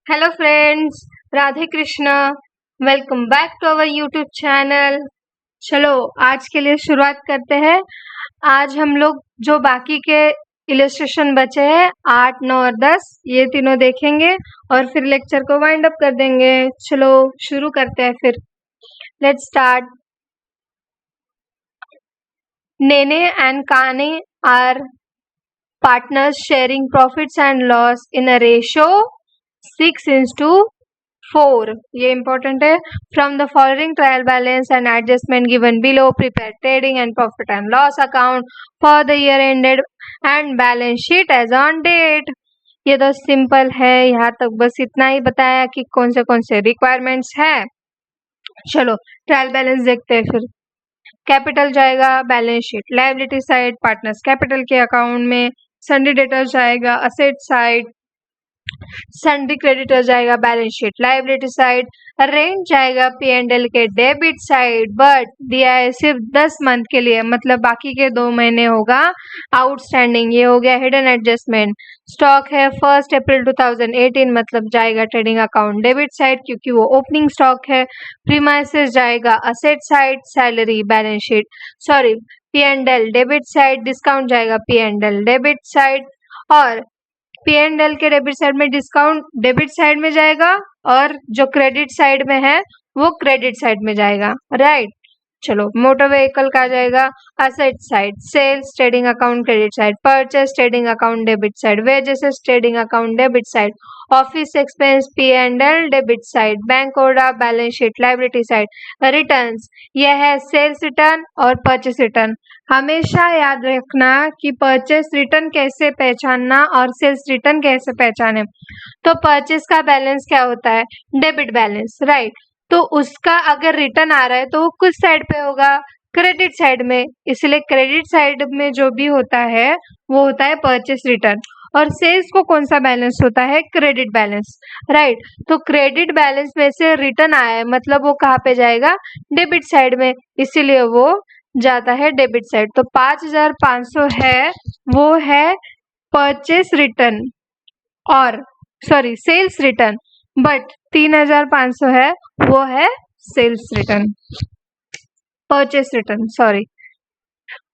Hello friends, Radhe Krishna. Welcome back to our YouTube channel. चलो आज के लिए शुरुआत करते हैं। आज हम लोग जो बाकी के इलस्ट्रेशन बचे हैं 8, 9 और 10 ये तीनों देखेंगे और फिर लेक्चर को वाइंड अप कर देंगे। चलो शुरू करते हैं फिर। Let's start. नेने एंड काने are partners sharing profits and loss in a ratio 6:4. ये important है। From the following trial balance and adjustment given below, prepare trading and profit and loss account for the year ended and balance sheet as on date. ये तो simple है, यहाँ तक बस इतना ही बताया कि कौन से रिक्वायरमेंट्स है। चलो ट्रायल बैलेंस देखते हैं फिर। कैपिटल जाएगा balance sheet, liability side partners capital के अकाउंट में, सन्डी डेटर जाएगा असेट साइड, सन्डी क्रेडिटर जाएगा balance sheet liability side, rent जाएगा P&L के डेबिट साइड, बट दिया है सिर्फ 10 मंथ के लिए, मतलब बाकी के 2 महीने होगा आउटस्टैंडिंग। ये हो गया हिडन एडजस्टमेंट। स्टॉक है 1 अप्रैल 2018, मतलब जाएगा ट्रेडिंग अकाउंट डेबिट साइड क्योंकि वो ओपनिंग स्टॉक है। प्रीमाइसेस जाएगा asset side, salary balance sheet sorry P&L debit side, discount जाएगा P&L डेबिट साइड, और P&L के डेबिट साइड में डिस्काउंट डेबिट साइड में जाएगा और जो क्रेडिट साइड में है वो क्रेडिट साइड में जाएगा, राइट। चलो मोटर व्हीकल का जाएगा asset side, sales trading account credit side, purchase trading account debit side, wages trading account debit side, office expense P&L debit side, bank OD balance sheet liability side, returns यह है sales return और purchase return. हमेशा याद रखना कि purchase return कैसे पहचानना और सेल्स रिटर्न कैसे पहचाने। तो परचेस का बैलेंस क्या होता है, डेबिट बैलेंस, राइट। तो उसका अगर रिटर्न आ रहा है तो वो किस साइड पे होगा, क्रेडिट साइड में, इसलिए क्रेडिट साइड में जो भी होता है वो होता है परचेस रिटर्न। और सेल्स को कौन सा बैलेंस होता है, क्रेडिट बैलेंस, राइट। तो क्रेडिट बैलेंस में से रिटर्न आया है मतलब वो कहाँ पे जाएगा, डेबिट साइड में, इसीलिए वो जाता है डेबिट साइड। तो 5500 है वो है परचेस रिटर्न और सॉरी सेल्स रिटर्न, बट 3500 है वो है sales return, purchase return sorry.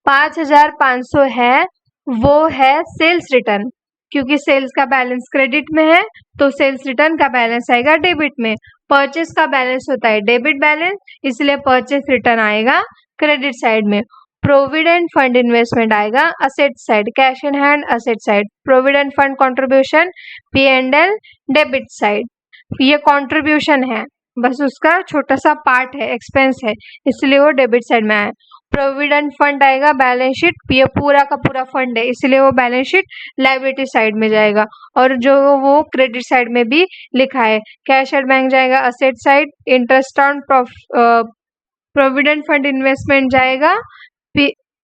5500 है वो है सेल्स रिटर्न, क्योंकि सेल्स का बैलेंस क्रेडिट में है तो सेल्स रिटर्न का बैलेंस आएगा डेबिट में। परचेस का बैलेंस होता है डेबिट बैलेंस, इसलिए परचेस रिटर्न आएगा क्रेडिट साइड में। प्रोविडेंट फंड इन्वेस्टमेंट आएगा asset side, cash in hand asset side, provident fund contribution P&L debit side. ये कंट्रीब्यूशन है, बस उसका छोटा सा पार्ट है, एक्सपेंस है, इसलिए वो डेबिट साइड में आया। प्रोविडेंट फंड आएगा बैलेंस शीट, ये पूरा का पूरा फंड है इसलिए वो बैलेंस शीट लायबिलिटी साइड में जाएगा, और जो वो क्रेडिट साइड में भी लिखा है। कैश एट बैंक जाएगा asset side, interest on provident fund investment जाएगा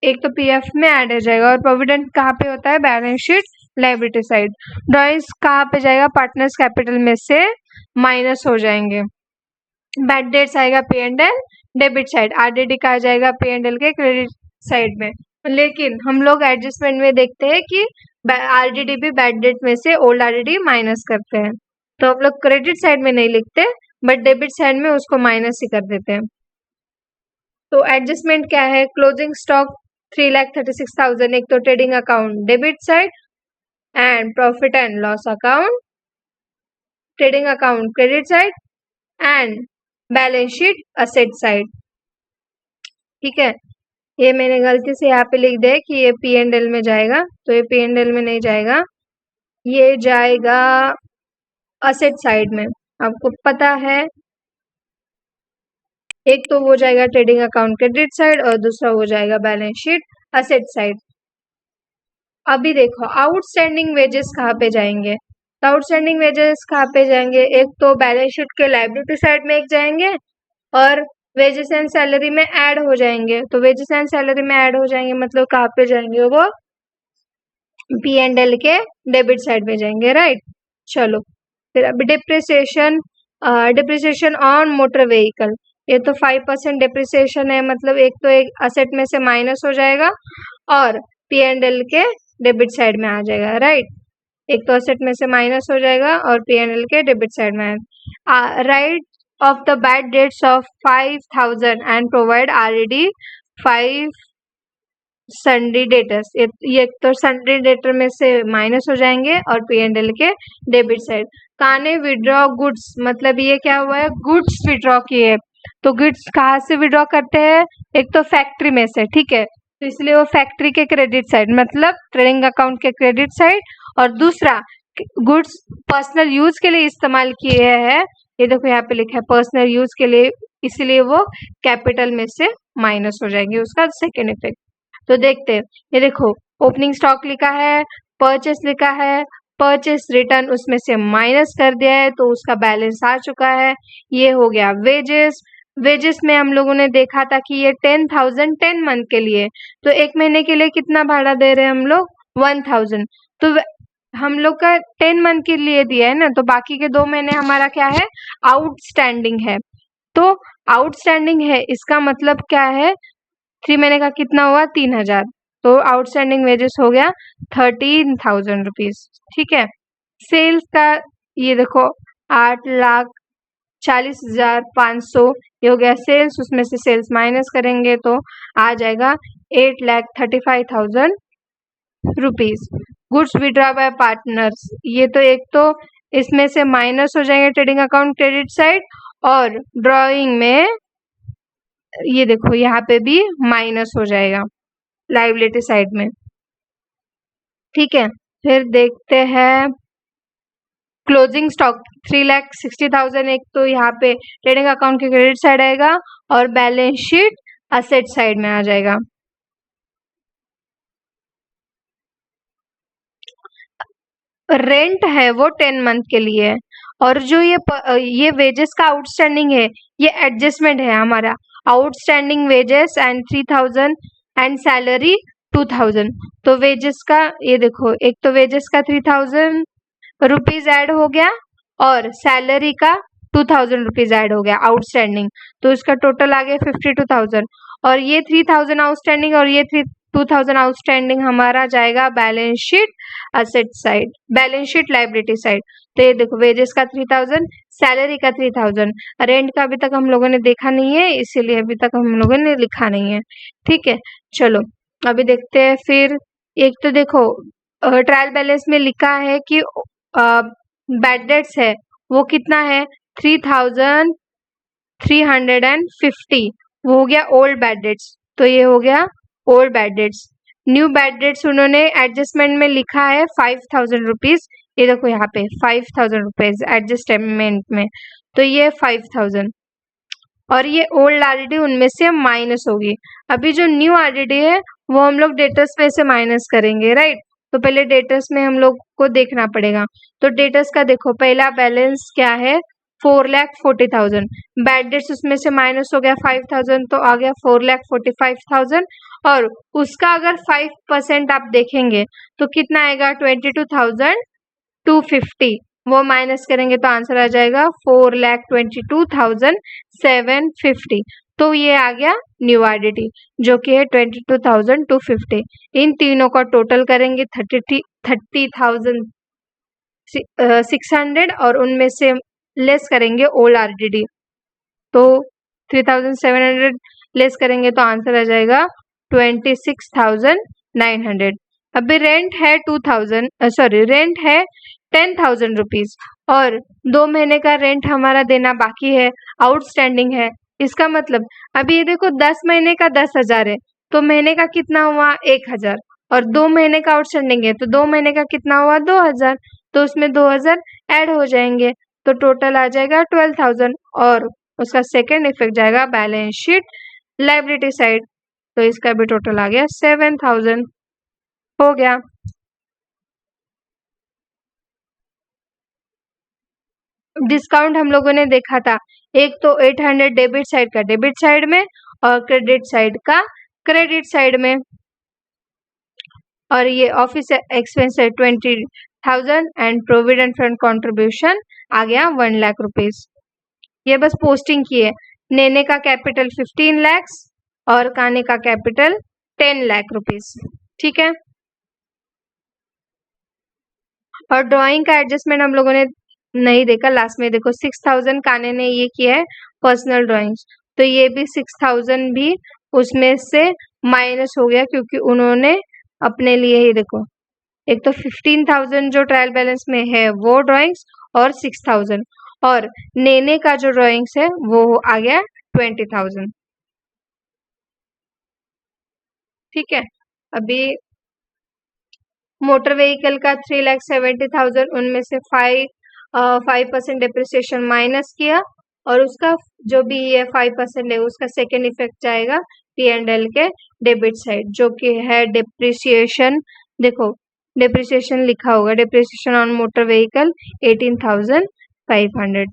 एक तो PF में ऐड हो जाएगा, और प्रोविडेंट कहाँ पे होता है, balance sheet liability side. Drawings कहाँ पे जाएगा, पार्टनर्स कैपिटल में से माइनस हो जाएंगे। बैड डेट्स आएगा P&L डेबिट साइड, RDD का आ जाएगा P&L के क्रेडिट साइड में। लेकिन हम लोग एडजस्टमेंट में देखते हैं कि RDD भी बैड डेट में से ओल्ड RDD माइनस करते हैं, तो हम लोग क्रेडिट साइड में नहीं लिखते बट डेबिट साइड में उसको माइनस ही कर देते हैं। तो एडजस्टमेंट क्या है, क्लोजिंग स्टॉक 3,36,000 एक तो trading account debit side and profit and loss account trading account credit side and balance sheet asset side, ठीक है। ये मैंने गलती से यहाँ पे लिख दिया कि ये P&L में जाएगा, तो ये P&L में नहीं जाएगा, ये जाएगा असेट साइड में। आपको पता है एक तो वो जाएगा ट्रेडिंग अकाउंट क्रेडिट साइड और दूसरा वो जाएगा बैलेंस शीट असेट साइड। अभी देखो आउटस्टैंडिंग वेजेस कहाँ पे जाएंगे, तो आउटस्टैंडिंग वेजेस कहाँ पे जाएंगे, एक तो बैलेंस शीट के लायबिलिटी साइड में एक जाएंगे और वेजेस एंड सैलरी में ऐड हो जाएंगे। तो वेजेस एंड सैलरी में ऐड हो जाएंगे मतलब कहाँ पे जाएंगे, वो P&L के डेबिट साइड में जाएंगे, राइट। चलो फिर अभी डिप्रिसिएशन ऑन मोटर व्हीकल, ये तो 5% डिप्रिसिएशन है, मतलब एक तो एक असेट में से माइनस हो जाएगा और P&L के डेबिट साइड में आ जाएगा, राइट। एक तो असेट में से माइनस हो जाएगा और P&L के डेबिट साइड में। Right of the bad debts of 5000 and provide RED 5 Sunday debtors. ये तो सन्डे डेटर में से माइनस हो जाएंगे और P&L के डेबिट साइड। काने विड्रॉ गुड्स, मतलब ये क्या हुआ है, गुड्स विड्रॉ किए। तो गुड्स कहाँ से विड्रॉ करते हैं, एक तो फैक्ट्री में से, ठीक है, तो इसलिए वो फैक्ट्री के क्रेडिट साइड, मतलब ट्रेडिंग अकाउंट के क्रेडिट साइड। और दूसरा गुड्स पर्सनल यूज के लिए इस्तेमाल किए हैं, ये देखो यहाँ पे लिखा है पर्सनल यूज के लिए, इसलिए वो कैपिटल में से माइनस हो जाएंगे, उसका सेकेंड इफेक्ट। तो देखते हैं, ये देखो ओपनिंग स्टॉक लिखा है, परचेस लिखा है, परचेस रिटर्न उसमें से माइनस कर दिया है तो उसका बैलेंस आ चुका है। ये हो गया वेजेस। वेजेस में हम लोगों ने देखा था कि ये 10,000 10 मंथ के लिए, तो एक महीने के लिए कितना भाड़ा दे रहे हैं हम लोग, 1000। तो हम लोग का 10 मंथ के लिए दिया है ना, तो बाकी के 2 महीने हमारा क्या है, आउटस्टैंडिंग है। तो आउटस्टैंडिंग है इसका मतलब क्या है, 3 महीने का कितना हुआ, 3000, तो आउटस्टैंडिंग वेजेस हो गया 13,000 रुपीज, ठीक है। सेल्स का ये देखो 8,40,500 ये हो गया सेल्स, उसमें से सेल्स माइनस करेंगे तो आ जाएगा 8,35,000 rupees. Goods withdraw bye partners, ये तो एक तो इसमें से माइनस हो जाएंगे ट्रेडिंग अकाउंट क्रेडिट साइड, और ड्रॉइंग में ये देखो यहाँ पे भी माइनस हो जाएगा लाइबिलिटी साइड में, ठीक है। फिर देखते हैं क्लोजिंग स्टॉक 3,60,000, एक तो यहाँ पे ट्रेडिंग अकाउंट के क्रेडिट साइड आएगा और बैलेंस शीट असेट साइड में आ जाएगा। रेंट है वो 10 मंथ के लिए, और जो ये वेजेस का आउटस्टैंडिंग है, ये एडजस्टमेंट है हमारा, outstanding wages and 3,000 and salary 2,000। तो वेजेस का ये देखो, एक तो वेजेस का 3,000 रुपीज ऐड हो गया और सैलरी का 2,000 रुपीज ऐड हो गया आउटस्टैंडिंग, तो इसका टोटल आ गया 52,000। और ये 3,000 आउटस्टैंडिंग और ये 2,000 आउटस्टैंडिंग हमारा जाएगा balance sheet asset side, balance sheet liability side. तो ये देखो वेजेस का 3,000, सैलरी का 3,000, रेंट का अभी तक हम लोगों ने देखा नहीं है, इसीलिए अभी तक हम लोगों ने लिखा नहीं है, ठीक है। चलो अभी देखते हैं। फिर एक तो देखो ट्रायल बैलेंस में लिखा है कि बैड डेट्स है वो कितना है, 3,350, वो हो गया ओल्ड बैड डेट्स, तो ये हो गया old bad debts. New bad debts उन्होंने एडजस्टमेंट में लिखा है 5,000 रुपीज, ये देखो यहाँ पे 5,000 रुपीज एडजस्टमेंट में, तो ये 5,000, और ये ओल्ड RDD उनमें से माइनस होगी। अभी जो न्यू RDD है वो हम लोग डेटर्स में से माइनस करेंगे, राइट। तो पहले डेटर्स में हम लोग को देखना पड़ेगा, तो डेटर्स का देखो पहला बैलेंस क्या है, 4,40,000, बैड डेट्स उसमें से माइनस हो गया 5,000, तो आ गया 4,45,000, और उसका अगर 5% आप देखेंगे तो कितना आएगा, 22,250, वो माइनस करेंगे तो आंसर आ जाएगा 4,22,750। तो ये आ गया न्यू RDD जो कि है 22,250। इन तीनों का टोटल करेंगे 30,600 और उनमें से लेस करेंगे ओल्ड RDD, तो 3,700 लेस करेंगे तो आंसर आ जाएगा 26,900। अभी रेंट है 10,000 रुपीज, और 2 महीने का रेंट हमारा देना बाकी है, आउटस्टैंडिंग है। इसका मतलब अभी ये देखो 10 महीने का 10,000 है, तो महीने का कितना हुआ 1,000, और 2 महीने का आउटस्टैंडिंग है तो 2 महीने का कितना हुआ 2,000, तो उसमें 2,000 ऐड हो जाएंगे, तो टोटल आ जाएगा 12,000, और उसका सेकेंड इफेक्ट जाएगा बैलेंस शीट लाइबिलिटी साइड, तो इसका भी टोटल आ गया 7,000 हो गया। डिस्काउंट हम लोगों ने देखा था, एक तो 800 डेबिट साइड का डेबिट साइड में और क्रेडिट साइड का क्रेडिट साइड में, और ये ऑफिस एक्सपेंस है 20,000 एंड प्रोविडेंट फंड कंट्रीब्यूशन आ गया 1 लाख रुपीज। ये बस पोस्टिंग की है। नेने का कैपिटल 15 लाख और काने का कैपिटल 10 लाख रुपीज, ठीक है। और ड्राइंग का एडजस्टमेंट हम लोगों ने नहीं देखा लास्ट में। देखो 6000 कान्हे ने ये किया है पर्सनल ड्राइंग्स, तो ये भी 6000 भी उसमें से माइनस हो गया, क्योंकि उन्होंने अपने लिए ही देखो, एक तो 15,000 जो ट्रायल बैलेंस में है वो ड्राइंग्स, और 6000, और नेने का जो ड्राइंग्स है वो आ गया 20,000। ठीक है, अभी मोटर व्हीकल का 3,70,000, उनमें से 5% डिप्रिसिएशन माइनस किया, और उसका जो भी ये 5% है उसका सेकेंड इफेक्ट जाएगा P&L के डेबिट साइड, जो कि है डिप्रिसिएशन। देखो डिप्रिसिएशन लिखा होगा, डिप्रिसिएशन ऑन मोटर व्हीकल 18,500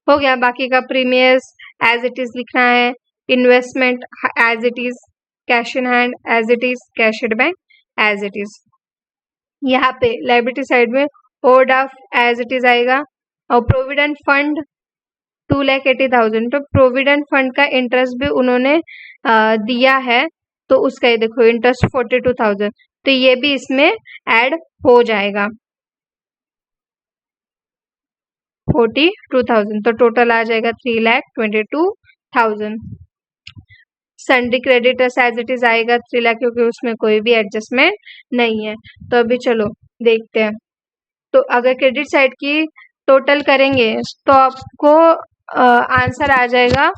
हो गया। बाकी का प्रीमियर्स एज इट इज लिखना है, investment as it is, cash in hand as it is, cash at bank as it is. यहाँ पे लाइबिलिटी साइड में ओवरड्राफ्ट एज इट इज आएगा, और प्रोविडेंट फंड 2,80,000, तो प्रोविडेंट फंड का इंटरेस्ट भी उन्होंने दिया है, तो उसका ये देखो इंटरेस्ट 42,000, तो ये भी इसमें ऐड हो जाएगा 42,000, तो टोटल आ जाएगा 3,22,000। Sundry creditors as it is आएगा 3 लाख, क्योंकि उसमें कोई भी एडजस्टमेंट नहीं है। तो अभी चलो देखते हैं। तो अगर क्रेडिट साइड की टोटल करेंगे तो आपको आंसर आ जाएगा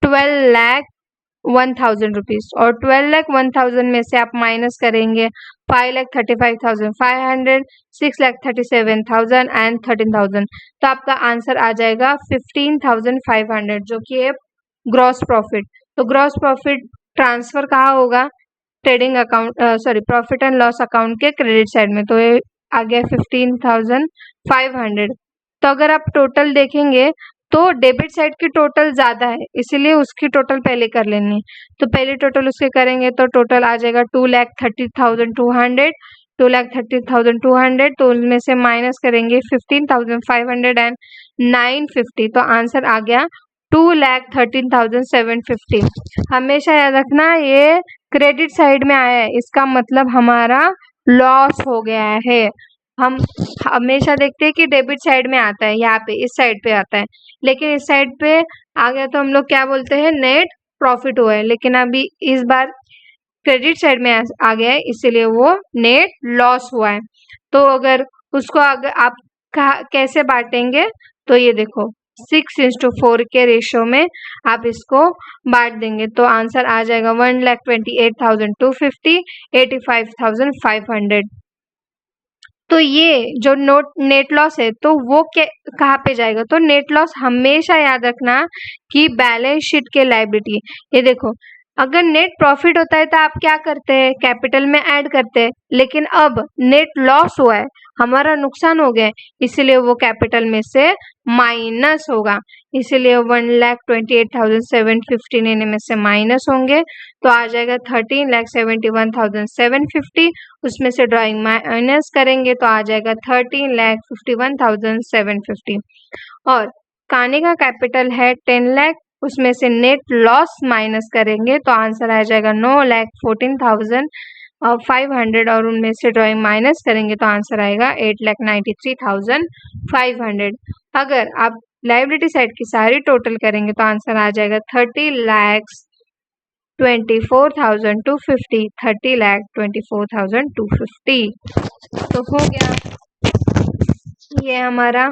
12,01,000 रुपीज, और 12,01,000 में से आप माइनस करेंगे 5,35,500, 6,37,000 एंड 13,000, तो आपका आंसर आ जाएगा 15,500, जो कि है ग्रॉस प्रॉफिट। तो ग्रॉस प्रॉफिट ट्रांसफर कहाँ होगा? Trading account, sorry profit and loss account के क्रेडिट साइड में, तो ये आ गया 15,500। तो अगर आप टोटल देखेंगे तो डेबिट साइड की टोटल ज्यादा है, इसीलिए उसकी टोटल पहले कर लेनी है। तो पहले टोटल उसके करेंगे तो टोटल आ जाएगा 2,30,200, 2,30,200, तो उनमें से माइनस करेंगे 15,500 एंड 950, तो आंसर आ गया 2,13,750। हमेशा याद रखना ये क्रेडिट साइड में आया है, इसका मतलब हमारा लॉस हो गया है। हम हमेशा देखते हैं कि डेबिट साइड में आता है, यहाँ पे इस साइड पे आता है, लेकिन इस साइड पे आ गया तो हम लोग क्या बोलते हैं, नेट प्रॉफिट हुआ है। लेकिन अभी इस बार क्रेडिट साइड में आ गया है, इसीलिए वो नेट लॉस हुआ है। तो अगर उसको अगर आप कैसे बांटेंगे, तो ये देखो 6:4 के रेशो में आप इसको बांट देंगे, तो आंसर आ जाएगा 1,28,250, 85,500। तो ये जो नेट लॉस है तो वो कहाँ पे जाएगा? तो नेट लॉस हमेशा याद रखना कि बैलेंस शीट के लायबिलिटी। ये देखो अगर नेट प्रॉफिट होता है तो आप क्या करते हैं, कैपिटल में ऐड करते हैं, लेकिन अब नेट लॉस हुआ है, हमारा नुकसान हो गया है, इसलिए वो कैपिटल में से माइनस होगा, इसीलिए 1,28,750 नेने में से माइनस होंगे, तो आ जाएगा 13,71,750। उसमें से ड्राइंग माइनस करेंगे तो आ जाएगा 13,51,750। और काने का कैपिटल है 10 लाख, उसमें से नेट लॉस माइनस करेंगे तो आंसर आ जाएगा 9,14,500, और उनमें से ड्राइंग माइनस करेंगे तो आंसर आएगा 8,93,500। अगर आप लायबिलिटी साइड की सारी टोटल करेंगे तो आंसर आ जाएगा 30,24,250, 30,24,250। तो हो गया ये हमारा।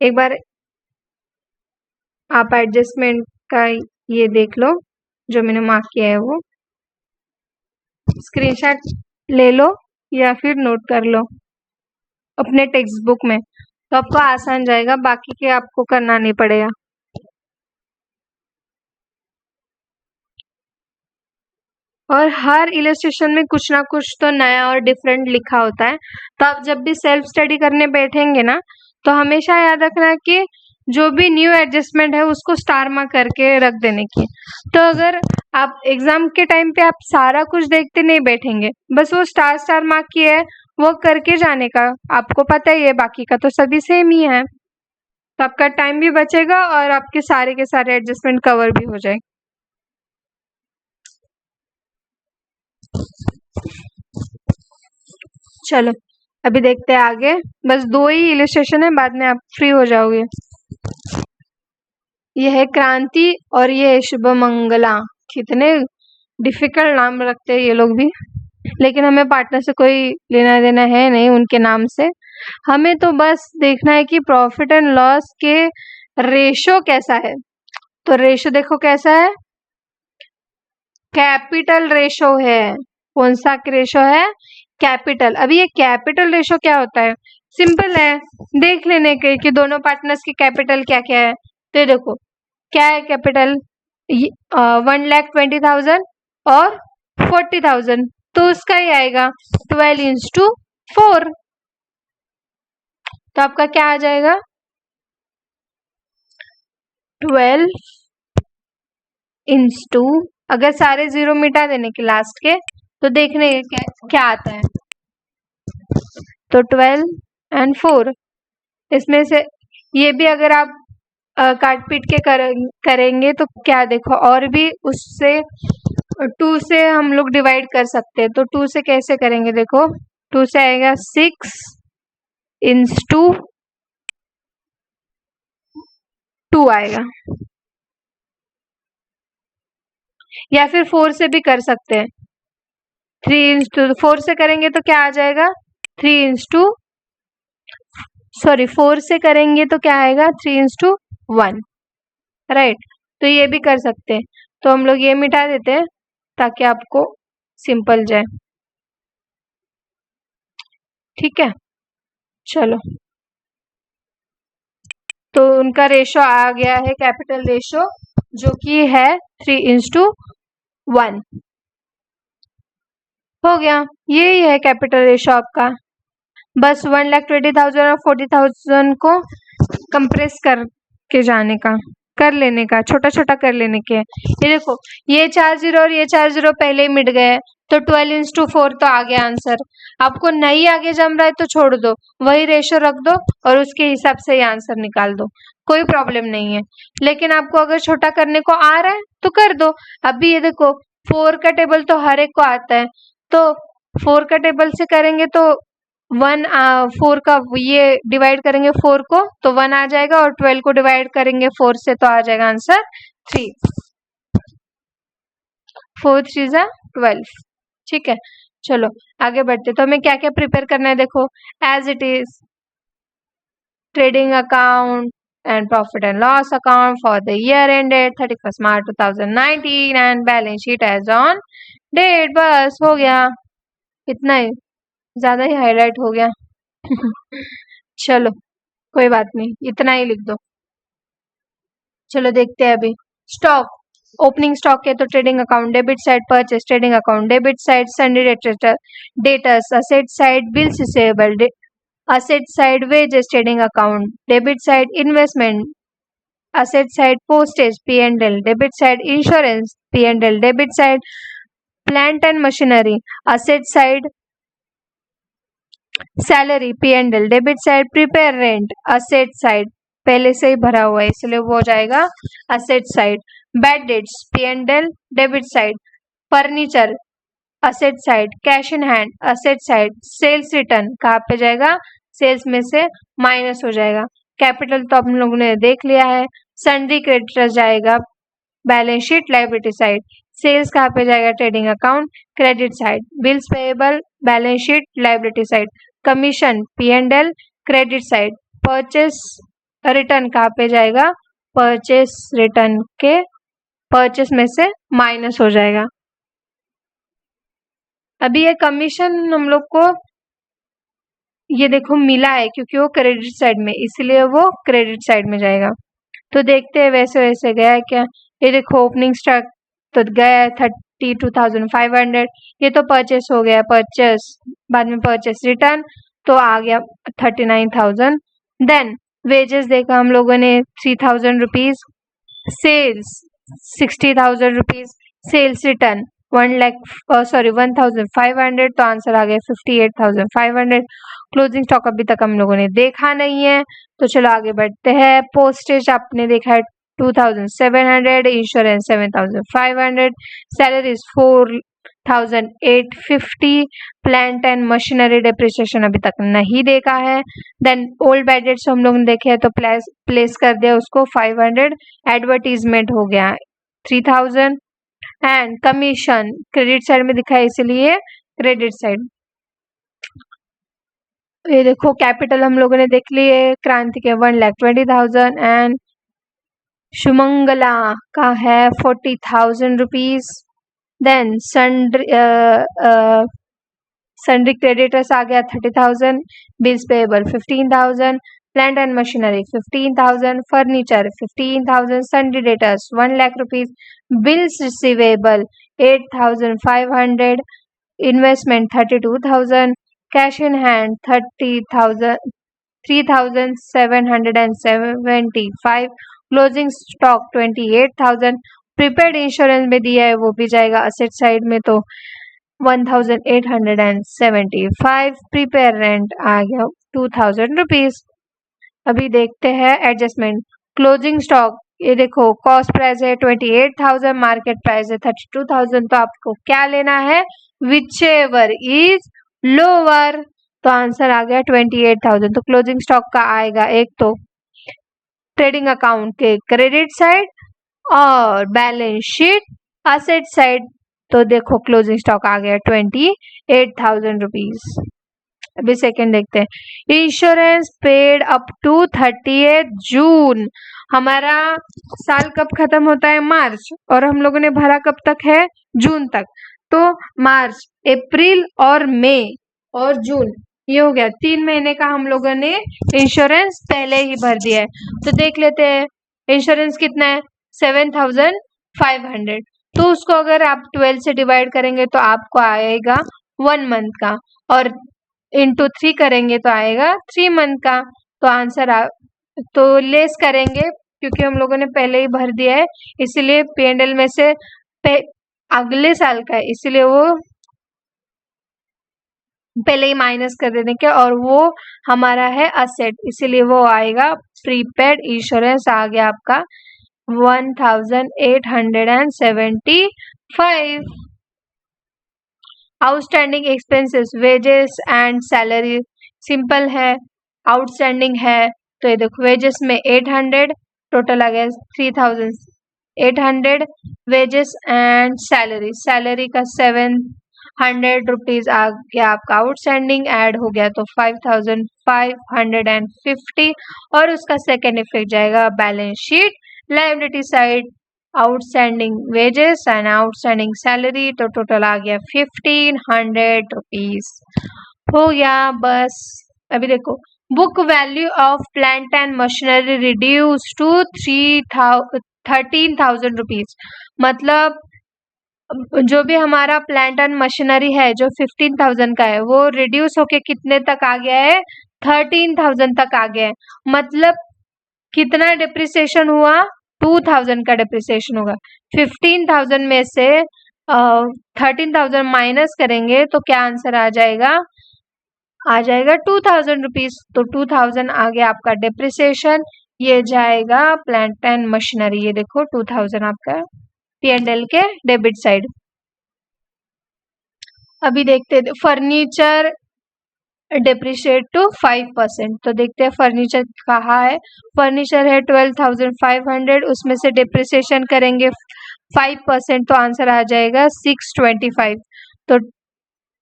एक बार आप एडजस्टमेंट का ये देख लो, जो मैंने मार्क किया है वो स्क्रीनशॉट ले लो या फिर नोट कर लो अपने टेक्स्ट बुक में, तो आपको आसान जाएगा, बाकी के आपको करना नहीं पड़ेगा। और हर इलस्ट्रेशन में कुछ ना कुछ तो नया और डिफरेंट लिखा होता है, तो आप जब भी सेल्फ स्टडी करने बैठेंगे ना, तो हमेशा याद रखना कि जो भी न्यू एडजस्टमेंट है उसको स्टार मार्क करके रख देने की। तो अगर आप एग्जाम के टाइम पे आप सारा कुछ देखते नहीं बैठेंगे, बस वो स्टार मार्क किया है वो करके जाने का, आपको पता ही है बाकी का तो सभी सेम ही है, तो आपका टाइम भी बचेगा और आपके सारे के सारे एडजस्टमेंट कवर भी हो जाए। चलो अभी देखते हैं आगे, बस 2 ही इलस्ट्रेशन है, बाद में आप फ्री हो जाओगे। ये है क्रांति और ये है शुभमंगला। कितने डिफिकल्ट नाम रखते हैं ये लोग भी, लेकिन हमें पार्टनर से कोई लेना देना है नहीं उनके नाम से। हमें तो बस देखना है कि प्रॉफिट एंड लॉस के रेशो कैसा है। तो रेशो देखो कैसा है, कैपिटल रेशो है। कौन सा रेशो है, कैपिटल। अभी ये कैपिटल रेशो क्या होता है, सिंपल है देख लेने के कि दोनों पार्टनर्स की कैपिटल क्या क्या है। तो ये देखो क्या है कैपिटल, 1,20,000 और 40,000, तो उसका ही आएगा 12/4। तो आपका क्या आ जाएगा 12/, अगर सारे जीरो मिटा देने के लास्ट के तो देखने क्या आता है। तो 12/4, इसमें से ये भी अगर आप काट पीट के करेंगे तो क्या देखो, और भी उससे 2 से हम लोग डिवाइड कर सकते हैं। तो 2 से कैसे करेंगे, देखो 2 से आएगा 6/2 आएगा, या फिर 4 से भी कर सकते हैं। 4 से करेंगे तो क्या आ जाएगा 4 से करेंगे तो क्या आएगा 3/1, राइट। तो ये भी कर सकते हैं। तो हम लोग ये मिटा देते हैं ताकि आपको सिंपल जाए, ठीक है। चलो, तो उनका रेशो आ गया है कैपिटल रेशो, जो कि है 3/1। हो गया, यही है कैपिटल रेशो आपका। बस 1,20,000 और 40,000 को कंप्रेस करके जाने का, कर लेने का, छोटा छोटा कर लेने के। ये देखो ये 4 जीरो और ये 4 जीरो पहले ही मिट गए, तो 12/4 तो आ गया आंसर। आपको नहीं आगे जम रहा है तो छोड़ दो, वही रेशो रख दो और उसके हिसाब से ये आंसर निकाल दो, कोई प्रॉब्लम नहीं है। लेकिन आपको अगर छोटा करने को आ रहा है तो कर दो। अभी ये देखो 4 का टेबल तो हर एक को आता है, तो 4 का टेबल से करेंगे तो 4 का ये डिवाइड करेंगे 4 को तो 1 आ जाएगा, और 12 को डिवाइड करेंगे 4 से तो आ जाएगा आंसर 3। 4 3 12, ठीक है। चलो आगे बढ़ते, तो हमें क्या क्या प्रिपेयर करना है, देखो as it is trading account and profit and loss account for the year ended 31st March 2019 and balance sheet as on date। बस हो गया, इतना ही, ज्यादा ही हाईलाइट हो गया। चलो कोई बात नहीं, इतना ही लिख दो। चलो देखते हैं अभी स्टॉक, ओपनिंग स्टॉक है तो trading account debit side, purchase trading account debit side, Sunday debtors asset side, bills receivable asset side, wages trading account debit side, investment asset side, postage P&L debit side, insurance P&L debit side, plant and machinery asset side, salary P&L debit side, prepare rent asset side, पहले से ही भरा हुआ है इसलिए वो हो जाएगा asset side, bad debts P&L debit side, furniture asset side, cash in hand asset side, sales return कहाँ पे जाएगा, सेल्स में से माइनस हो जाएगा। कैपिटल तो हम लोगों ने देख लिया है, सन्ड्री क्रेडिटर्स जाएगा balance sheet liability side, sales कहाँ पे जाएगा trading account credit side, bills payable balance sheet liability side, commission P&L credit side, purchase return कहाँ पे जाएगा, परचेस रिटर्न के परचेस में से माइनस हो जाएगा। अभी ये कमीशन हम लोग को ये देखो मिला है क्योंकि वो क्रेडिट साइड में, इसलिए वो क्रेडिट साइड में जाएगा। तो देखते हैं वैसे वैसे गया है क्या। ये देखो ओपनिंग स्टॉक तो गया है 32,500, ये तो परचेस हो गया, परचेस बाद में परचेस रिटर्न तो आ गया 39,000। देन वेजेस देखा हम लोगों ने 3,000 rupees, sales 60,000 rupees, sales return 1,500, तो आंसर आ गया 58,500। क्लोजिंग स्टॉक अभी तक हम लोगों ने देखा नहीं है, तो चलो आगे बढ़ते हैं। पोस्टेज आपने देखा है 2,700, insurance 7,500, salaries 850। Plant and machinery depreciation अभी तक नहीं देखा है। देन ओल्ड बैड डेट्स हम लोग ने देखे हैं तो प्लेस कर दिया उसको 500। एडवर्टीजमेंट हो गया 3000 एंड कमीशन क्रेडिट साइड में दिखा है इसलिए क्रेडिट साइड। ये देखो कैपिटल हम लोगों ने देख लिए क्रांति के 1,20,000 एंड सुमंगला का है 40,000 रुपीज। देन सन्ड्री क्रेडिटर्स आ गया 30,000। Bills payable 15,000। Plant and machinery 15,000। Furniture 15,000। Sundry debtors 1 lakh rupees. Bills receivable 8,500। Investment 32,000। Cash in hand 3,775। Closing stock 28,000। Prepaid insurance में दिया है वो भी जाएगा असेट साइड में तो 1,875। प्रीपेड रेंट आ गया 2,000 रुपीज। अभी देखते हैं एडजस्टमेंट। क्लोजिंग स्टॉक ये देखो कॉस्ट प्राइस है 28,000, मार्केट प्राइस है 32,000। तो आपको क्या लेना है विचएवर इज लोअर। तो आंसर आ गया 28,000। तो क्लोजिंग स्टॉक का आएगा एक तो ट्रेडिंग अकाउंट के क्रेडिट साइड और बैलेंस शीट असेट साइड। तो देखो क्लोजिंग स्टॉक आ गया 28,000 रुपीज। अभी सेकेंड देखते हैं। इंश्योरेंस पेड अप टू 30 जून। हमारा साल कब खत्म होता है मार्च और हम लोगों ने भरा कब तक है जून तक। तो मार्च अप्रैल और मई और जून ये हो गया 3 महीने का हम लोगों ने इंश्योरेंस पहले ही भर दिया है। तो देख लेते हैं इंश्योरेंस कितना है 7,500। तो उसको अगर आप 12 से डिवाइड करेंगे तो आपको आएगा 1 मंथ का और इंटू 3 करेंगे तो आएगा 3 मंथ का। तो आंसर तो लेस करेंगे क्योंकि हम लोगों ने पहले ही भर दिया है इसलिए P&L में से अगले साल का है इसलिए वो पहले ही माइनस कर देने के और वो हमारा है असेट इसलिए वो आएगा प्रीपेड इंश्योरेंस आ गया आपका 1,875। Outstanding expenses wages and salary simple है आउटस्टैंडिंग है तो ये देखो वेजेस में 800 टोटल आ गया 3,800। वेजेस एंड सैलरी का 700 रुपीज आ गया आपका आउटस्टैंडिंग ऐड हो गया तो 5,550 और उसका सेकेंड इफेक्ट जाएगा balance sheet liability side outstanding wages and outstanding salary तो टोटल आ गया 1,500 रुपीज हो गया बस। अभी देखो book value of plant and machinery reduce to 13,000 rupees. मतलब जो भी हमारा प्लांट एंड मशीनरी है जो 15,000 का है वो रिड्यूस होके कितने तक आ गया है 13,000 तक आ गया है। मतलब कितना डिप्रिसिएशन हुआ 2,000 का डिप्रिसिएशन होगा। 15,000 में से 13,000 माइनस करेंगे तो क्या आंसर आ जाएगा 2,000 रुपीज। तो 2,000 आ गया आपका डिप्रिसिएशन ये जाएगा प्लांट एंड मशीनरी। ये देखो 2,000 आपका P&L के डेबिट साइड। अभी देखते फर्नीचर डिप्रिशिएट टू 5%। तो देखते हैं फर्नीचर कहाँ है। फर्नीचर है 12,500 उसमें से डिप्रिसिएशन करेंगे 5% तो आंसर आ जाएगा 625। तो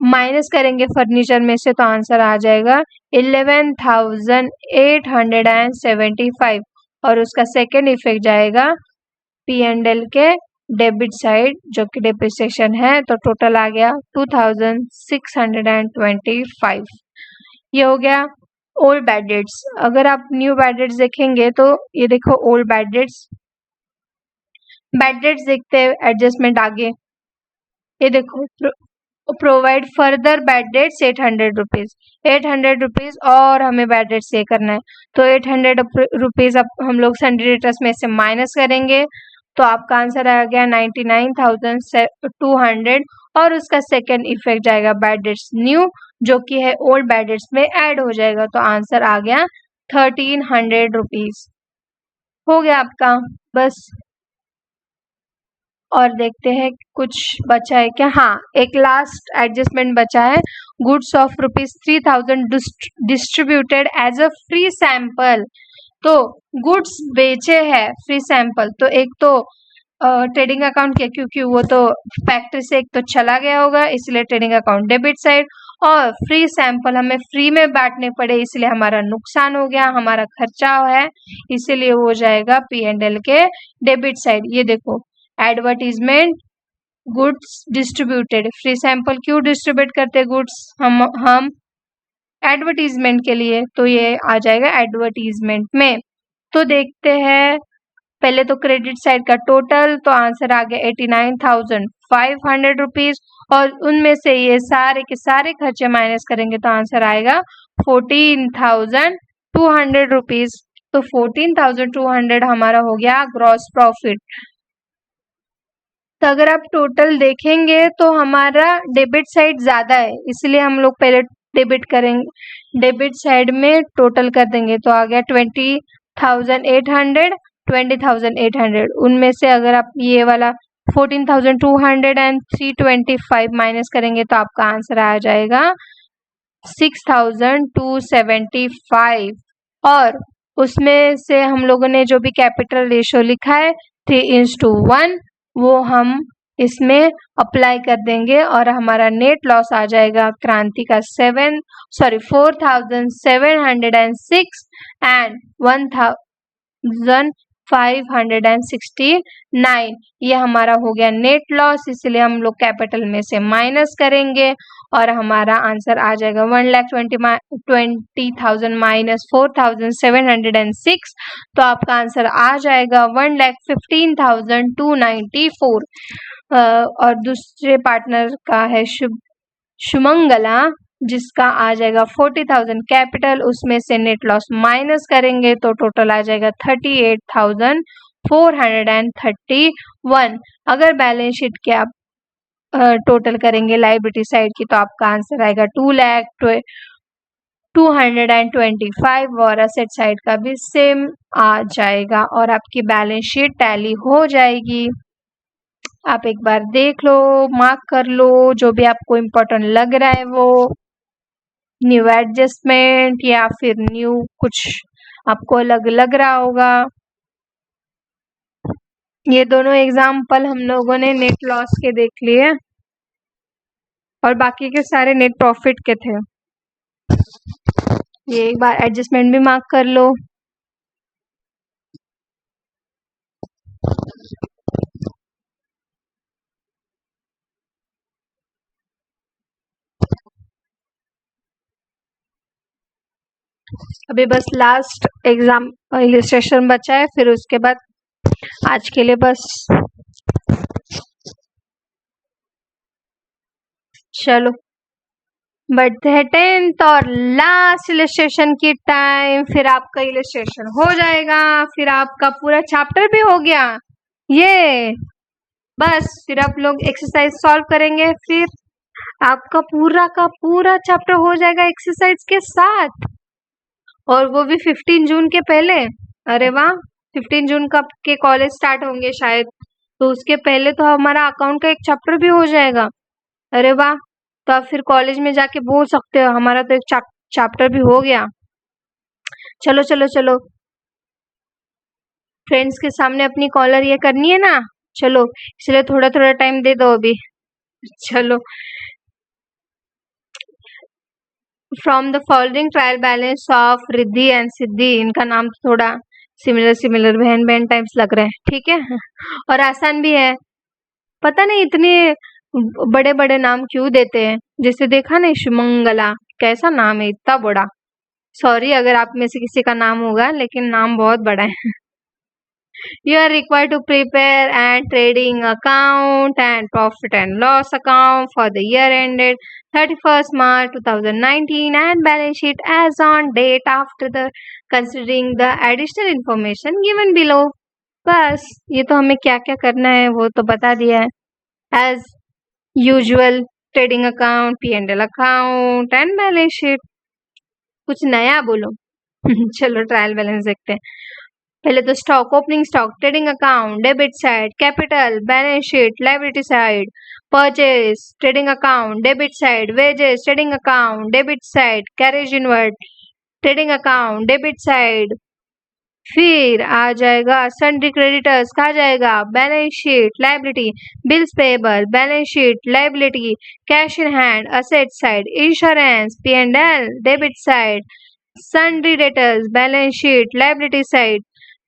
माइनस करेंगे फर्नीचर में से तो आंसर आ जाएगा 11,875 और उसका सेकेंड इफेक्ट जाएगा P&L के डेबिट साइड जो कि डिप्रिसिएशन है तो टोटल आ गया 2,625। ये हो गया ओल्ड बैड डेट्स। अगर आप न्यू बैड डेट्स देखेंगे तो ये देखो ओल्ड बैड डेट्स देखते हैं एडजस्टमेंट आगे। ये देखो provide further bad debts 800 rupees 800 rupees और हमें बैड डेट्स पे करना है तो 800 रुपीज अब हम लोग सन्ड्री डेटर्स में से माइनस करेंगे तो आपका आंसर आ गया 99,200 और उसका सेकेंड इफेक्ट जाएगा बैड डेट्स न्यू जो कि है ओल्ड बैड डेट्स में ऐड हो जाएगा तो आंसर आ गया 1,300 रुपीज हो गया आपका बस। और देखते हैं कुछ बचा है क्या। हाँ, एक लास्ट एडजस्टमेंट बचा है। Goods of ₹3000 distributed as a free sample. तो गुड्स बेचे हैं फ्री सैंपल, तो एक तो ट्रेडिंग अकाउंट के, क्योंकि वो तो फैक्ट्री से एक तो चला गया होगा, इसलिए ट्रेडिंग अकाउंट डेबिट साइड, और फ्री सैंपल हमें फ्री में बांटने पड़े इसलिए हमारा नुकसान हो गया, हमारा खर्चा है, इसीलिए हो जाएगा P&L के डेबिट साइड। ये देखो advertisement goods distributed, free sample क्यों डिस्ट्रीब्यूट करते गुड्स हम एडवर्टीजमेंट के लिए, तो ये आ जाएगा एडवर्टीजमेंट में। तो देखते हैं पहले तो क्रेडिट साइड का टोटल, तो आंसर आ गया 89,500 रुपीज, और उनमें से ये सारे के सारे खर्चे माइनस करेंगे तो आंसर आएगा 14,200 रुपीज। तो 14,200 हमारा हो गया ग्रॉस प्रॉफिट। तो अगर आप टोटल देखेंगे तो हमारा डेबिट साइड ज्यादा है, इसलिए हम लोग पहले डेबिट करेंगे, डेबिट साइड में टोटल कर देंगे तो आ गया 20,800 उनमें से अगर आप ये वाला 14,200 एंड 325 माइनस करेंगे तो आपका आंसर आ जाएगा 6,275, और उसमें से हम लोगों ने जो भी कैपिटल रेशियो लिखा है 3:1 वो हम इसमें अप्लाई कर देंगे और हमारा नेट लॉस आ जाएगा क्रांति का 4,706 एंड 1,569। ये हमारा हो गया नेट लॉस, इसलिए हम लोग कैपिटल में से माइनस करेंगे और हमारा आंसर आ जाएगा 1,20,000 माइनस 4,706, तो आपका आंसर आ जाएगा 1,15,294। और दूसरे पार्टनर का है शुमंगला, जिसका आ जाएगा 40,000 कैपिटल, उसमें से नेट लॉस माइनस करेंगे तो टोटल आ जाएगा 38,431। अगर बैलेंस शीट के आप टोटल करेंगे लाइबिलिटी साइड की तो आपका आंसर आएगा 2,225, और असेट साइड का भी सेम आ जाएगा और आपकी बैलेंस शीट टैली हो जाएगी। आप एक बार देख लो, मार्क कर लो जो भी आपको इम्पोर्टेंट लग रहा है, वो न्यू एडजस्टमेंट या फिर न्यू कुछ आपको अलग लग रहा होगा। ये दोनों एग्जाम्पल हम लोगों ने नेट लॉस के देख लिए और बाकी के सारे नेट प्रॉफिट के थे। ये एक बार एडजस्टमेंट भी मार्क कर लो। अभी बस लास्ट एग्जाम इलिस्ट्रेशन बचा है, फिर उसके बाद आज के लिए बस। चलो बढ़ते हैं 10th और लास्ट इलिस्ट्रेशन की टाइम, फिर आपका इलिस्ट्रेशन हो जाएगा, फिर आपका पूरा चैप्टर भी हो गया। ये बस फिर आप लोग एक्सरसाइज सॉल्व करेंगे, फिर आपका पूरा का पूरा चैप्टर हो जाएगा एक्सरसाइज के साथ, और वो भी 15 जून के पहले। अरे वाह, 15 जून का के कॉलेज स्टार्ट होंगे शायद, तो उसके पहले तो हमारा अकाउंट का एक चैप्टर भी हो जाएगा। अरे वाह, तो आप फिर कॉलेज में जाके बोल सकते हो हमारा तो एक चैप्टर भी हो गया। चलो चलो चलो, फ्रेंड्स के सामने अपनी कॉलर ये करनी है ना, चलो इसलिए थोड़ा थोड़ा टाइम दे दो अभी। चलो, from the following trial balance of Riddhi and Siddhi, इनका नाम तो थोड़ा सिमिलर बहन बहन टाइप्स लग रहे हैं, ठीक है, और आसान भी है। पता नहीं इतने बड़े बड़े नाम क्यों देते हैं, जैसे देखा नहीं शुमंगला, कैसा नाम है इतना बड़ा। सॉरी अगर आप में से किसी का नाम होगा, लेकिन नाम बहुत बड़ा है। You are required to prepare and trading account and profit and loss account for the year ended 31st March 2019 and balance sheet as on date after the considering the additional information given below. बस ये तो हमें क्या क्या करना है वो तो बता दिया है। As usual, trading account, P&L account and balance sheet। कुछ नया बोलो। चलो ट्रायल बैलेंस देखते हैं। पहले तो stock, opening stock, trading account, debit side, capital, balance sheet, liability side, purchase, trading account, debit side, wages, trading account, debit side, carriage inward, trading account, debit side, फिर आ जाएगा सन्ड्री क्रेडिटर्स, कहा जाएगा balance sheet, liability, bills payable, balance sheet, liability, cash in hand, asset side, insurance, P&L, debit side, sundry debtors, balance sheet, liability side,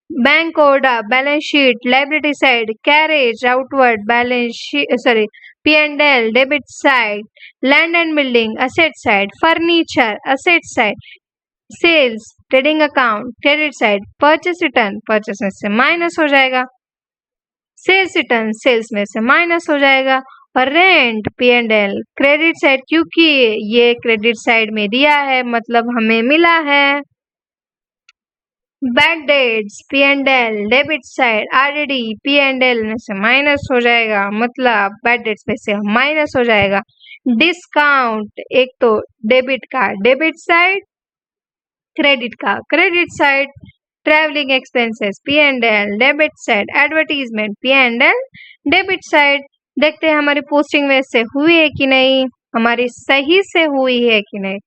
bank order, balance sheet, liability side, carriage outward, balance sheet, sorry, P&L, debit side, land and building, asset side, furniture, asset side, sales, trading account, credit side, purchase return, purchase में से minus हो जाएगा, sales return, sales में से minus हो जाएगा, और rent, P&L, credit side, क्योंकि ये क्रेडिट साइड में दिया है मतलब हमें मिला है। Bad debts, P&L, debit side, RDD, P&L में से माइनस हो जाएगा, मतलब बैड डेट्स में से माइनस हो जाएगा। डिस्काउंट, एक तो डेबिट का डेबिट साइड, क्रेडिट का credit side, travelling expenses, P&L, debit side, advertisement, P&L, debit side. देखते हैं हमारी पोस्टिंग वैसे हुई है कि नहीं, हमारी सही से हुई है कि नहीं।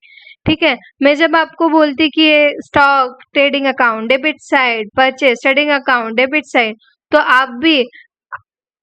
ठीक है, मैं जब आपको बोलती कि ये stock, trading account, debit side, purchase, trading account, debit side, तो आप भी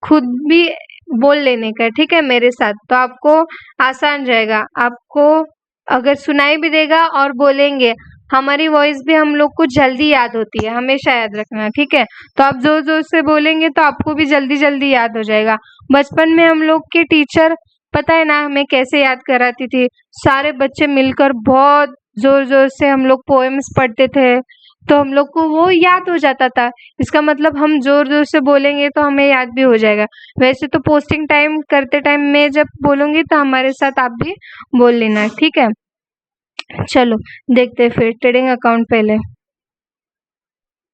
खुद भी बोल लेने का, ठीक है, मेरे साथ, तो आपको आसान रहेगा। आपको अगर सुनाई भी देगा और बोलेंगे, हमारी वॉइस भी हम लोग को जल्दी याद होती है, हमेशा याद रखना, ठीक है। तो आप जोर जोर से बोलेंगे तो आपको भी जल्दी जल्दी याद हो जाएगा। बचपन में हम लोग के टीचर, पता है ना हमें कैसे याद कराती थी, सारे बच्चे मिलकर बहुत जोर जोर से हम लोग पोएम्स पढ़ते थे, तो हम लोग को वो याद हो जाता था। इसका मतलब हम जोर जोर से बोलेंगे तो हमें याद भी हो जाएगा। वैसे तो पोस्टिंग टाइम करते टाइम मैं जब बोलूंगी तो हमारे साथ आप भी बोल लेना, ठीक है। चलो देखते हैं फिर ट्रेडिंग अकाउंट, पहले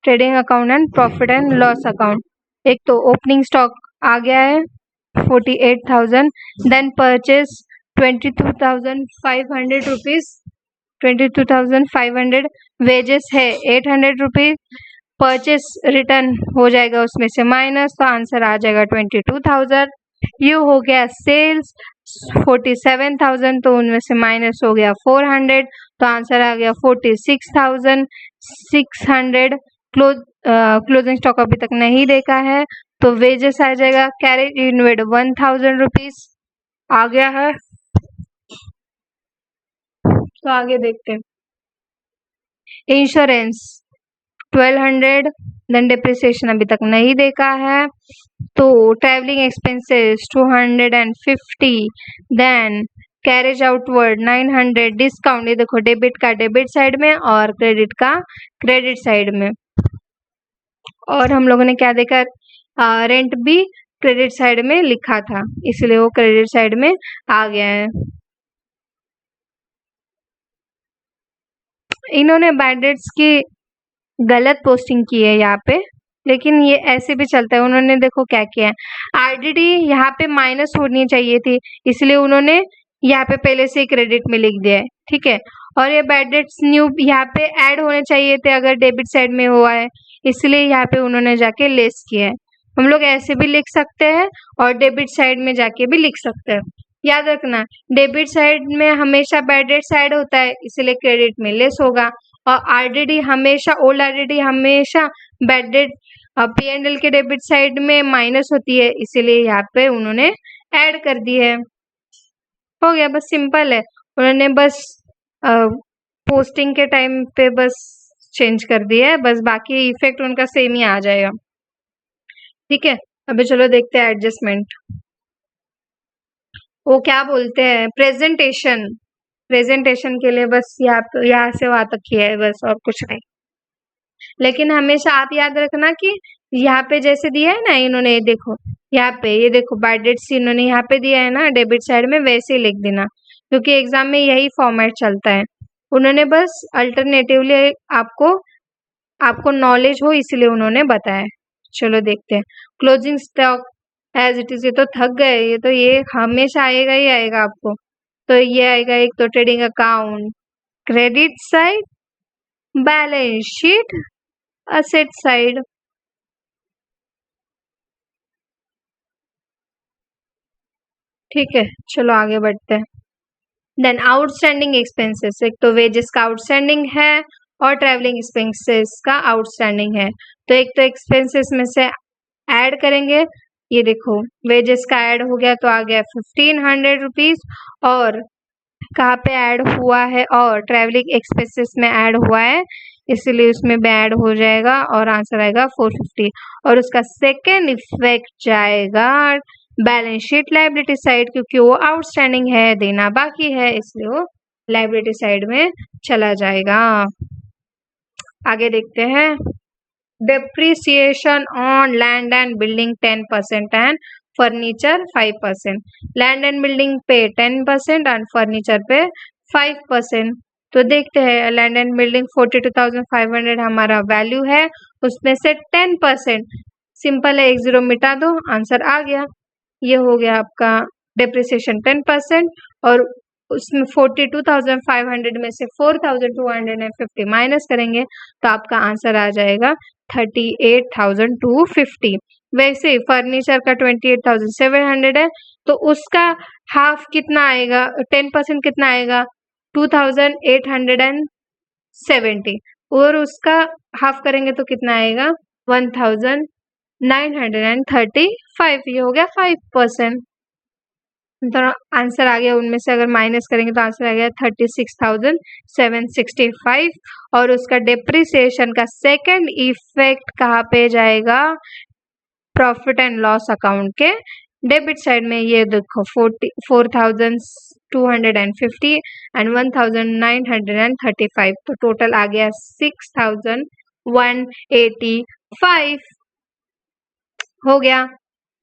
trading account and profit and loss account. एक तो ओपनिंग स्टॉक आ गया है 48,000, देन परचेस 22,500 रुपीज, 22,500, वेजेस है 800 रुपीज, परचेस रिटर्न हो जाएगा उसमें से माइनस, तो आंसर आ जाएगा 22,000। ये हो गया सेल्स 47,000, तो उनमें से माइनस हो गया 400, तो आंसर आ गया 46,600। क्लोजिंग स्टॉक अभी तक नहीं देखा है, तो वेजेस आ जाएगा, कैरेज इनवर्ड 1,000 रुपीज आ गया है। तो आगे देखते हैं, इंश्योरेंस 1200, देन डिप्रिसिएशन अभी तक नहीं देखा है, तो travelling expenses 250, then carriage outward 900, discount, ये देखो डेबिट का डेबिट साइड में और क्रेडिट का क्रेडिट साइड में। और हम लोगों ने क्या देखा, रेंट भी क्रेडिट साइड में लिखा था, इसलिए वो क्रेडिट साइड में आ गया है। इन्होंने बैड डेट्स की गलत पोस्टिंग की है यहाँ पे, लेकिन ये ऐसे भी चलता है। उन्होंने देखो क्या किया है, RDD यहाँ पे माइनस होनी चाहिए थी, इसलिए उन्होंने यहाँ पे पहले से ही क्रेडिट में लिख दिया है, ठीक है। और ये बैड डेट्स न्यू यहाँ पे ऐड होने चाहिए थे अगर डेबिट साइड में हुआ है, इसलिए यहाँ पे उन्होंने जाके लेस किया है। हम लोग ऐसे भी लिख सकते हैं और डेबिट साइड में जाके भी लिख सकते हैं। याद रखना, डेबिट साइड में हमेशा बैड डेट्स ऐड होता है, इसलिए क्रेडिट में लेस होगा, और RDD हमेशा, ओल्ड RDD हमेशा बैड डेट P&L के डेबिट साइड में माइनस होती है, इसीलिए यहाँ पे उन्होंने ऐड कर दी है। हो गया, बस सिंपल है, उन्होंने बस पोस्टिंग के टाइम पे बस चेंज कर दिया है, बस बाकी इफेक्ट उनका सेम ही आ जाएगा, ठीक है। अभी चलो देखते हैं एडजस्टमेंट। वो क्या बोलते हैं, प्रेजेंटेशन, प्रेजेंटेशन के लिए बस यहाँ से वहां तक किया है बस, और कुछ नहीं। लेकिन हमेशा आप याद रखना कि यहाँ पे जैसे दिया है ना इन्होंने, ये देखो यहाँ पे, ये देखो बैड डेट्स इन्होंने यहाँ पे दिया है ना डेबिट साइड में, वैसे ही लिख देना, क्योंकि एग्जाम में यही फॉर्मेट चलता है। उन्होंने बस अल्टरनेटिवली आपको नॉलेज हो इसलिए उन्होंने बताया। चलो देखते हैं closing stock as it is. ये तो थक गए, ये तो ये हमेशा आएगा ही आएगा आपको। तो ये आएगा, एक तो trading account, credit side, balance sheet, asset side. ठीक है, चलो आगे बढ़ते हैं। देन आउटस्टैंडिंग एक्सपेंसेस, एक तो वेजेस का आउटस्टैंडिंग है और ट्रैवलिंग एक्सपेंसेस का आउटस्टैंडिंग है। तो एक तो एक्सपेंसेस में से ऐड करेंगे, ये देखो वेजेस का ऐड हो गया तो आ गया 1500 रुपीज, और कहाँ पे ऐड हुआ है, और ट्रैवलिंग एक्सपेंसेस में ऐड हुआ है, इसलिए उसमें भी ऐड हो जाएगा और आंसर आएगा 450। और उसका सेकेंड इफेक्ट जाएगा बैलेंस शीट लायबिलिटी साइड, क्योंकि वो आउटस्टैंडिंग है, देना बाकी है, इसलिए वो लायबिलिटी साइड में चला जाएगा। आगे देखते हैं। Depreciation on land and building 10% and furniture 5%। Land and building पे 10% एंड फर्नीचर पे 5%। तो देखते हैं, लैंड एंड बिल्डिंग 42,500 हमारा वैल्यू है, उसमें से 10%, सिंपल है, एक जीरो मिटा दो, आंसर आ गया। ये हो गया आपका डेप्रिसिएशन 10%, और उसमें 42,500 में से 4,250 माइनस करेंगे तो आपका आंसर आ जाएगा 38,250। वैसे ही फर्नीचर का 28,700 है, तो उसका हाफ कितना आएगा, 10% कितना आएगा, 2,870, और उसका हाफ करेंगे तो कितना आएगा, 1,935। ये हो गया 5%। तो आंसर आ गया, उनमें से अगर माइनस करेंगे तो आंसर आ गया 36,765। और उसका डेप्रिसिएशन का सेकंड इफेक्ट कहाँ पे जाएगा, प्रॉफिट एंड लॉस अकाउंट के डेबिट साइड में। ये देखो 4,250 एंड 1,935, तो टोटल आ गया 6,185 हो गया।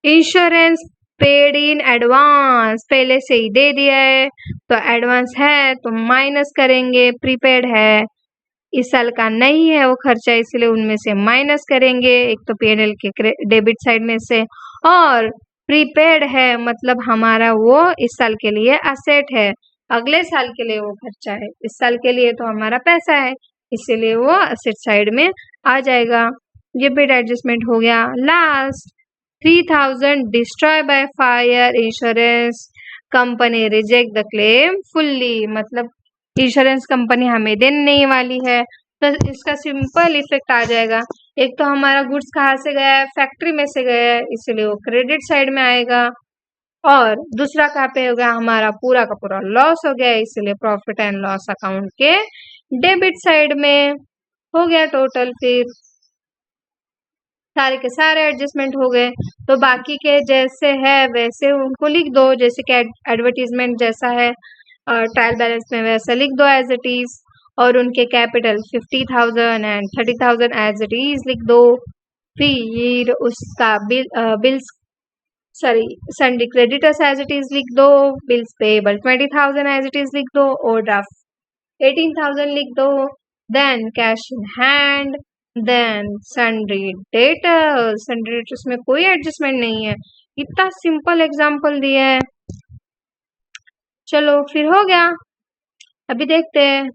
इंश्योरेंस पेड इन एडवांस, पहले से ही दे दिया है, तो एडवांस है तो माइनस करेंगे, प्रीपेड है इस साल का नहीं है वो खर्चा, इसलिए उनमें से माइनस करेंगे, एक तो पीएनएल के डेबिट साइड में से, और प्रीपेड है मतलब हमारा वो इस साल के लिए असेट है, अगले साल के लिए वो खर्चा है, इस साल के लिए तो हमारा पैसा है, इसीलिए वो असेट साइड में आ जाएगा। ये बिट एडजस्टमेंट हो गया। Last 3,000 destroy by fire, insurance company reject the claim fully, मतलब इंश्योरेंस कंपनी हमें देने नहीं वाली है, तो इसका सिंपल इफेक्ट आ जाएगा। एक तो हमारा गुड्स कहाँ से गया है, फैक्ट्री में से गया है, इसलिए वो क्रेडिट साइड में आएगा, और दूसरा कहाँ पे हो गया, हमारा पूरा का पूरा लॉस हो गया, इसलिए प्रॉफिट एंड लॉस अकाउंट के डेबिट साइड में हो गया टोटल। फिर सारे के सारे एडजस्टमेंट हो गए, तो बाकी के जैसे है वैसे उनको लिख दो, जैसे कि एडवर्टीजमेंट जैसा है ट्रायल बैलेंस में वैसा लिख दो एज इट इज, और उनके capital 50,000 and 30,000 as it is लिख दो। फिर उसका bills sorry sundry creditors as it is लिख दो, bills payable 20,000 as it is लिख दो, ओवरड्राफ्ट 18,000 लिख दो, then cash in hand, then sundry debtors, sundry debtors में कोई एडजस्टमेंट नहीं है, इतना सिंपल एग्जांपल दिया है। चलो फिर हो गया। अभी देखते हैं,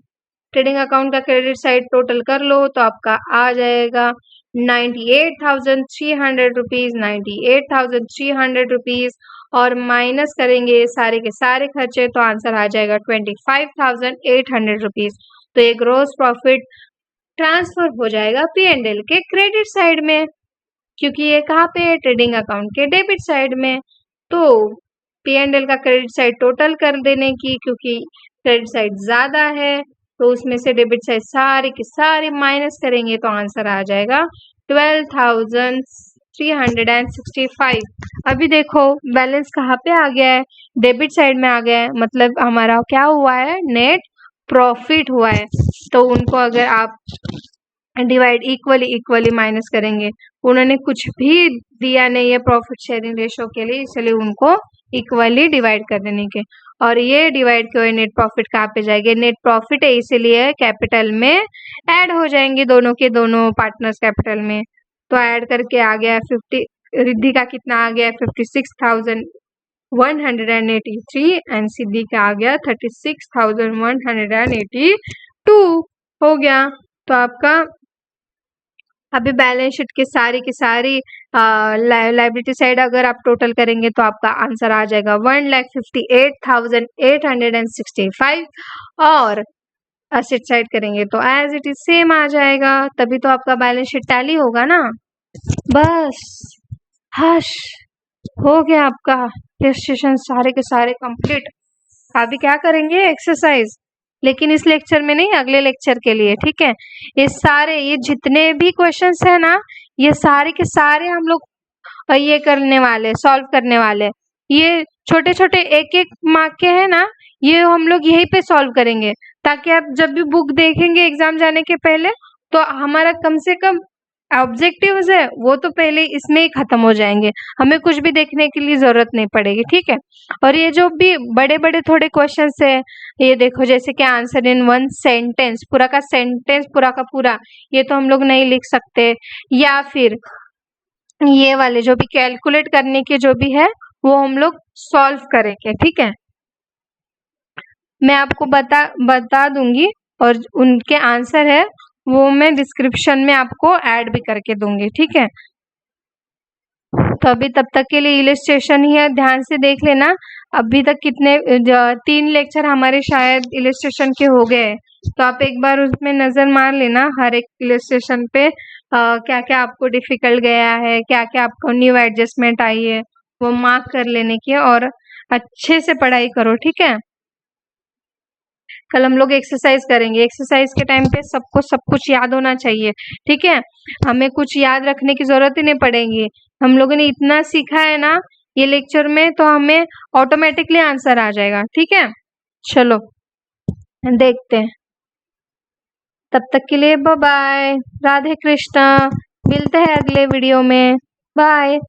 ट्रेडिंग अकाउंट का क्रेडिट साइड टोटल कर लो तो आपका आ जाएगा 98,300 रुपीज, 98,300 रुपीज, और माइनस करेंगे सारे के सारे खर्चे तो आंसर आ जाएगा 25,800 रुपीज। तो ये ग्रोस प्रॉफिट ट्रांसफर हो जाएगा पीएनएल के क्रेडिट साइड में, क्योंकि ये कहाँ पे है, ट्रेडिंग अकाउंट के डेबिट साइड में। तो पीएनएल का क्रेडिट साइड टोटल कर देने की, क्योंकि क्रेडिट साइड ज्यादा है, तो उसमें से डेबिट साइड सारी की सारी माइनस करेंगे तो आंसर आ जाएगा 12,365। अभी देखो बैलेंस कहाँ पे आ गया है, डेबिट साइड में आ गया है, मतलब हमारा क्या हुआ है, नेट प्रॉफिट हुआ है। तो उनको अगर आप डिवाइड इक्वली माइनस करेंगे, उन्होंने कुछ भी दिया नहीं है प्रॉफिट शेयरिंग रेशो के लिए, इसलिए उनको इक्वली डिवाइड कर देने के, और ये डिवाइड के हुए नेट प्रॉफिट कहाँ पे जाएंगे, नेट प्रॉफिट है इसीलिए कैपिटल में ऐड हो जाएंगे, दोनों के दोनों पार्टनर्स कैपिटल में। तो ऐड करके आ गया 50, रिद्धि का कितना आ गया 56,183 एंड सिद्धि का आ गया 36,182 हो गया। तो आपका अभी बैलेंस शीट की सारी लाइबिलिटी साइड अगर आप टोटल करेंगे तो आपका आंसर आ जाएगा 1,58,865 और एसेट साइड करेंगे तो एज इट इज सेम आ जाएगा, तभी तो आपका बैलेंस शीट टैली होगा ना। बस हश हो गया आपका इलस्ट्रेशन सारे के सारे कंप्लीट। अभी क्या करेंगे एक्सरसाइज, लेकिन इस लेक्चर में नहीं, अगले लेक्चर के लिए, ठीक है। ये जितने भी क्वेश्चंस है ना, ये सारे के सारे हम लोग ये करने वाले, सॉल्व करने वाले। ये छोटे छोटे एक एक मार्क के है ना, ये हम लोग यहीं पे सॉल्व करेंगे, ताकि आप जब भी बुक देखेंगे एग्जाम जाने के पहले तो हमारा कम से कम ऑब्जेक्टिव्स है वो तो पहले इसमें ही खत्म हो जाएंगे, हमें कुछ भी देखने के लिए जरूरत नहीं पड़ेगी, ठीक है। और ये जो भी बड़े बड़े थोड़े क्वेश्चंस है, ये देखो जैसे कि आंसर इन वन सेंटेंस, पूरा का सेंटेंस पूरा का पूरा, ये तो हम लोग नहीं लिख सकते। या फिर ये वाले जो भी कैलकुलेट करने के जो भी है वो हम लोग सॉल्व करेंगे, ठीक है। मैं आपको बता दूंगी और उनके आंसर है वो मैं डिस्क्रिप्शन में आपको ऐड भी करके दूंगी, ठीक है। तो अभी तब तक के लिए इलस्ट्रेशन ही है, ध्यान से देख लेना। अभी तक कितने 3 लेक्चर हमारे शायद इलस्ट्रेशन के हो गए, तो आप एक बार उसमें नजर मार लेना हर एक इलस्ट्रेशन पे क्या क्या आपको डिफिकल्ट गया है, क्या क्या आपको न्यू एडजस्टमेंट आई है, वो मार्क कर लेने की और अच्छे से पढ़ाई करो, ठीक है। कल हम लोग एक्सरसाइज करेंगे, एक्सरसाइज के टाइम पे सबको सब कुछ याद होना चाहिए, ठीक है। हमें कुछ याद रखने की जरूरत ही नहीं पड़ेगी, हम लोगों ने इतना सीखा है ना ये लेक्चर में, तो हमें ऑटोमेटिकली आंसर आ जाएगा, ठीक है। चलो देखते हैं, तब तक के लिए बाय बाय, राधे कृष्णा, मिलते हैं अगले वीडियो में, बाय।